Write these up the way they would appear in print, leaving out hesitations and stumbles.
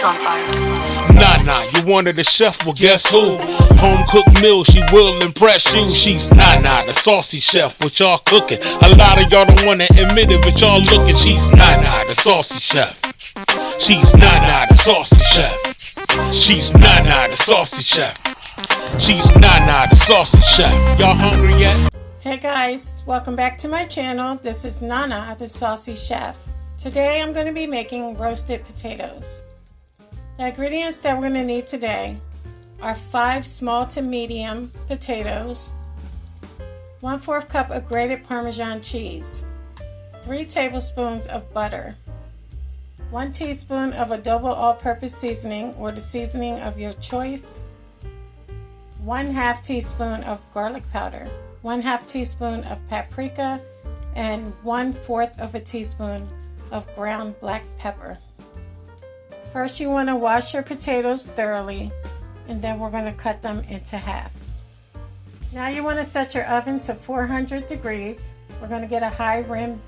on fire. Nana, you wanted a chef, well guess who? Home cooked meal, she will impress you. She's Nana, the saucy chef, what y'all cooking. A lot of y'all don't wanna admit it, but y'all looking. She's Nana, the saucy chef. She's Nana, the saucy chef. She's Nana, the saucy chef. She's Nana, the saucy chef. Y'all hungry yet? Hey guys, welcome back to my channel. This is Nana, the saucy chef. Today I'm going to be making roasted potatoes. The ingredients that we're going to need today are 5 small to medium potatoes, 1/4 cup of grated Parmesan cheese, 3 tablespoons of butter, 1 teaspoon of adobo all-purpose seasoning or the seasoning of your choice, 1/2 teaspoon of garlic powder, 1/2 teaspoon of paprika, and 1/4 of a teaspoon of ground black pepper. First, you want to wash your potatoes thoroughly, and then we're going to cut them into half. Now you want to set your oven to 400 degrees. We're going to get a high rimmed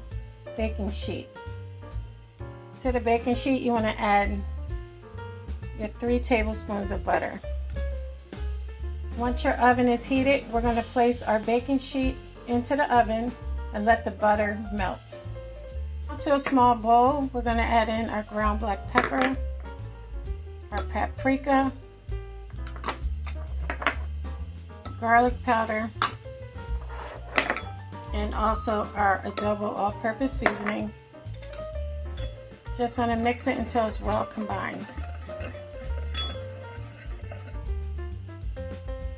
baking sheet. To the baking sheet, you want to add your 3 tablespoons of butter. Once your oven is heated, we're going to place our baking sheet into the oven and let the butter melt. To a small bowl, we're going to add in our ground black pepper, our paprika, garlic powder, and also our adobo all-purpose seasoning. Just want to mix it until it's well combined.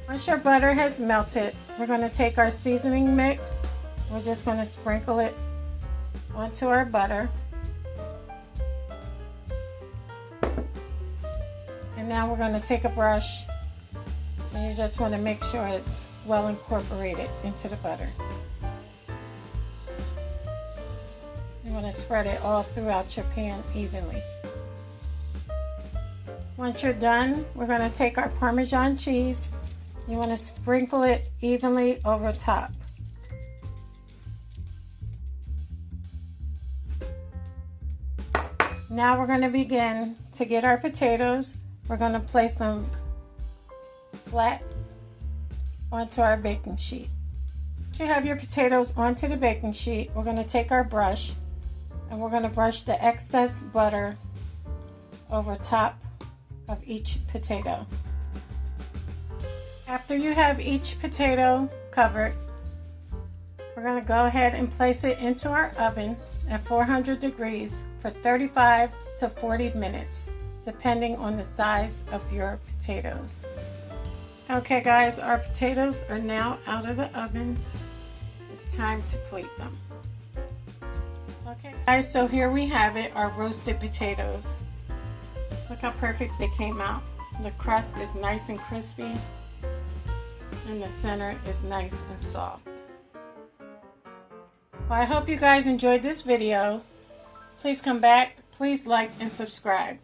Once your butter has melted, we're going to take our seasoning mix. We're just going to sprinkle it onto our butter. And now we're going to take a brush and you just want to make sure it's well incorporated into the butter. You want to spread it all throughout your pan evenly. Once you're done, we're going to take our Parmesan cheese. You want to sprinkle it evenly over top. Now we're going to begin to get our potatoes. We're going to place them flat onto our baking sheet. Once you have your potatoes onto the baking sheet, we're going to take our brush and we're going to brush the excess butter over top of each potato. After you have each potato covered, we're going to go ahead and place it into our oven at 400 degrees for 35 to 40 minutes, depending on the size of your potatoes. Okay guys, our potatoes are now out of the oven. It's time to plate them. Okay guys, so here we have it, our roasted potatoes. Look how perfect they came out. The crust is nice and crispy, and the center is nice and soft. Well, I hope you guys enjoyed this video. Please come back, please like and subscribe.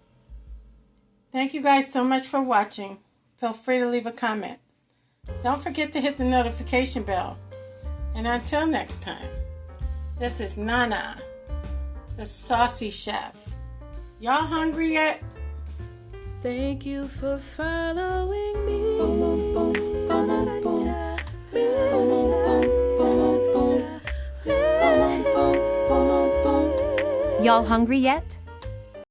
Thank you guys so much for watching. Feel free to leave a comment. Don't forget to hit the notification bell. And until next time, this is Nana, the saucy chef. Y'all hungry yet? Thank you for following me. Y'all hungry yet?